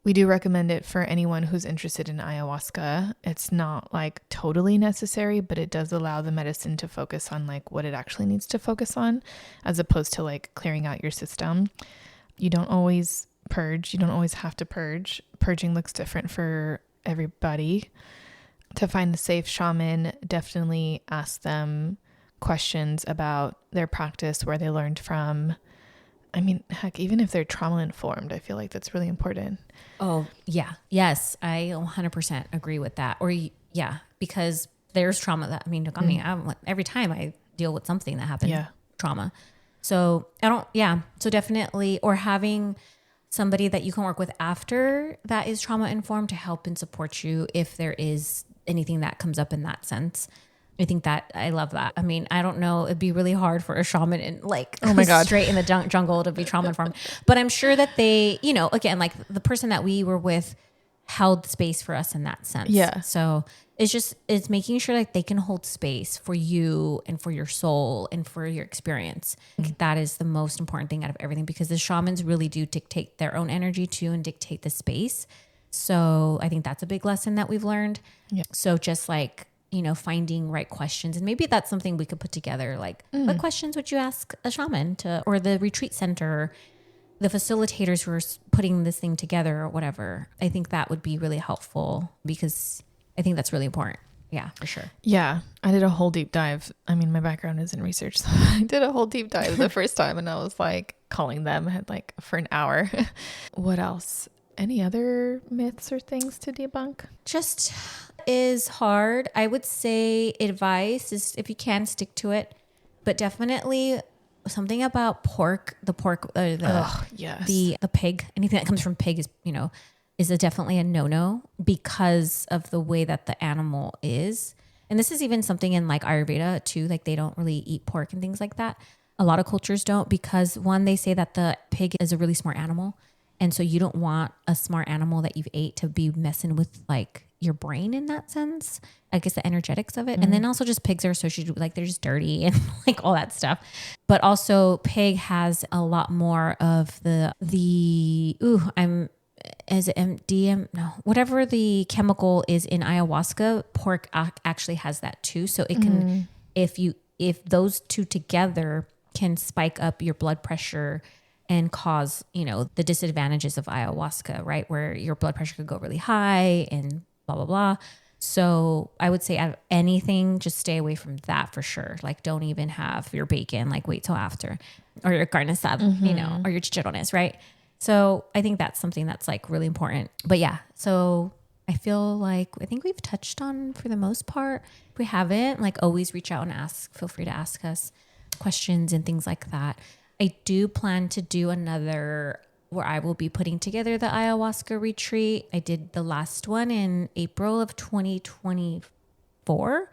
we do recommend it for anyone who's interested in ayahuasca. It's not like totally necessary, but it does allow the medicine to focus on like what it actually needs to focus on, as opposed to like clearing out your system. You don't always purge. You don't always have to purge. Purging looks different for everybody. To find a safe shaman, definitely ask them questions about their practice, where they learned from. I mean, heck, even if they're trauma informed, I feel like that's really important. Oh, yeah. Yes, I 100% agree with that. Or yeah, because there's trauma that, I mean, look, every time I deal with something that happened, trauma. So so definitely, or having somebody that you can work with after that is trauma informed to help and support you if there is anything that comes up in that sense. I think that I love that. I mean, I don't know. It'd be really hard for a shaman in like, oh my God, straight in the jungle to be trauma informed. But I'm sure that they, you know, again, like the person that we were with held space for us in that sense. Yeah. So it's making sure like they can hold space for you and for your soul and for your experience. I think that is the most important thing out of everything, because the shamans really do dictate their own energy too and dictate the space. So I think that's a big lesson that we've learned. Yeah. So just like, you know, finding right questions, and maybe that's something we could put together. Like what questions would you ask a shaman or the retreat center, the facilitators who are putting this thing together or whatever. I think that would be really helpful, because I think that's really important. Yeah, for sure. Yeah. I did a whole deep dive. I mean, my background is in research, so I did a whole deep dive the first time, and I was like calling them had like for an hour. What else? Any other myths or things to debunk? Just is hard. I would say advice is, if you can, stick to it, but definitely something about pork, the pig, anything that comes from pig is, you know, is definitely a no-no because of the way that the animal is. And this is even something in like Ayurveda too, like they don't really eat pork and things like that. A lot of cultures don't, because one, they say that the pig is a really smart animal. And so you don't want a smart animal that you've ate to be messing with like your brain in that sense. I guess the energetics of it. And then also just pigs are associated with like, they're just dirty and like all that stuff. But also pig has a lot more of whatever the chemical is in ayahuasca, pork actually has that too. So it can, if those two together can spike up your blood pressure and cause, you know, the disadvantages of ayahuasca, right? Where your blood pressure could go really high and blah, blah, blah. So I would say out of anything, just stay away from that for sure. Like don't even have your bacon, like wait till after, or your carne asada, you know, or your chicharrones, right? So I think that's something that's like really important. But yeah, so I think we've touched on for the most part. If we haven't, like always reach out and feel free to ask us questions and things like that. I do plan to do another where I will be putting together the ayahuasca retreat. I did the last one in April of 2024,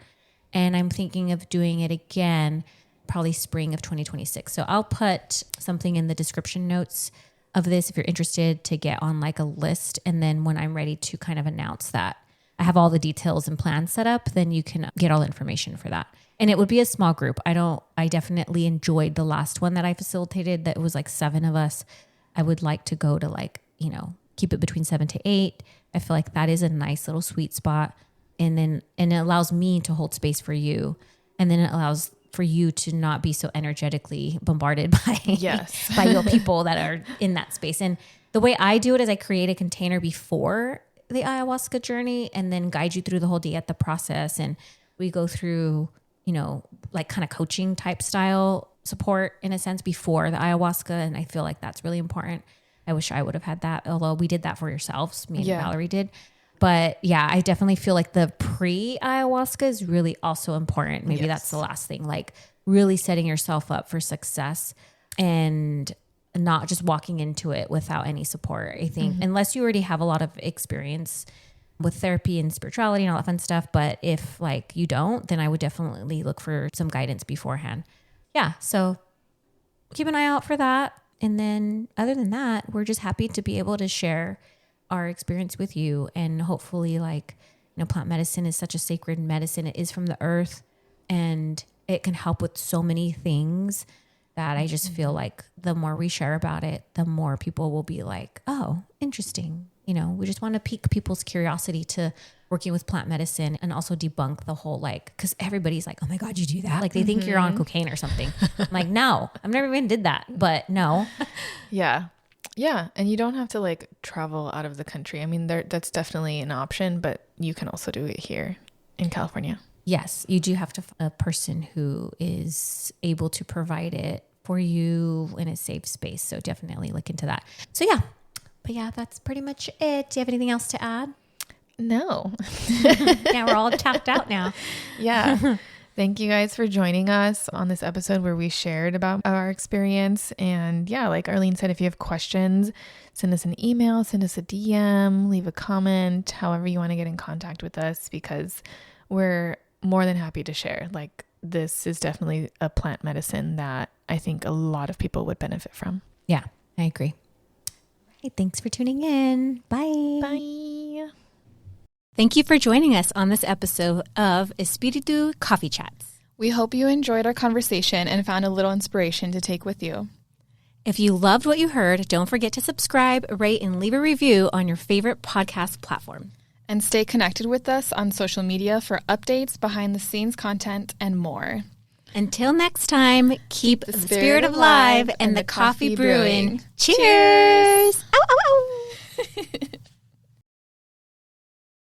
and I'm thinking of doing it again, probably spring of 2026. So I'll put something in the description notes of this if you're interested to get on like a list. And then when I'm ready to kind of announce that I have all the details and plans set up, then you can get all the information for that. And it would be a small group. I definitely enjoyed the last one that I facilitated, that it was like 7 of us. I would like to go to like, you know, keep it between 7 to 8. I feel like that is a nice little sweet spot. And it allows me to hold space for you. And then it allows for you to not be so energetically bombarded by your people that are in that space. And the way I do it is I create a container before the ayahuasca journey and then guide you through the whole dieta process. And we go through, you know, like kind of coaching type style support in a sense before the ayahuasca. And I feel like that's really important. I wish I would have had that, although we did that for yourselves. Me and Valerie did. But yeah, I definitely feel like the pre-ayahuasca is really also important. Maybe that's the last thing, like really setting yourself up for success and not just walking into it without any support. I think unless you already have a lot of experience with therapy and spirituality and all that fun stuff. But if like you don't, then I would definitely look for some guidance beforehand. Yeah. So keep an eye out for that. And then other than that, we're just happy to be able to share our experience with you. And hopefully like, you know, plant medicine is such a sacred medicine. It is from the earth and it can help with so many things that I just feel like the more we share about it, the more people will be like, oh, interesting. You know, we just want to pique people's curiosity to working with plant medicine and also debunk the whole like, because everybody's like, oh my God, you do that? Like they think you're on cocaine or something. I'm like, no, I've never even did that, but no. Yeah. Yeah. And you don't have to like travel out of the country. I mean, that's definitely an option, but you can also do it here in California. Yes, you do have to find a person who is able to provide it for you in a safe space. So definitely look into that. So yeah, but yeah, that's pretty much it. Do you have anything else to add? No. Yeah, we're all tapped out now. Yeah. Thank you guys for joining us on this episode where we shared about our experience. And yeah, like Arlene said, if you have questions, send us an email, send us a DM, leave a comment, however you want to get in contact with us, because we're more than happy to share. Like, this is definitely a plant medicine that I think a lot of people would benefit from. Yeah, I agree. Hey, thanks for tuning in. Bye. Bye. Thank you for joining us on this episode of Espiritu Coffee Chats. We hope you enjoyed our conversation and found a little inspiration to take with you. If you loved what you heard, don't forget to subscribe, rate, and leave a review on your favorite podcast platform. And stay connected with us on social media for updates, behind-the-scenes content, and more. Until next time, keep the spirit alive and the coffee brewing. Cheers! Ow, ow, ow.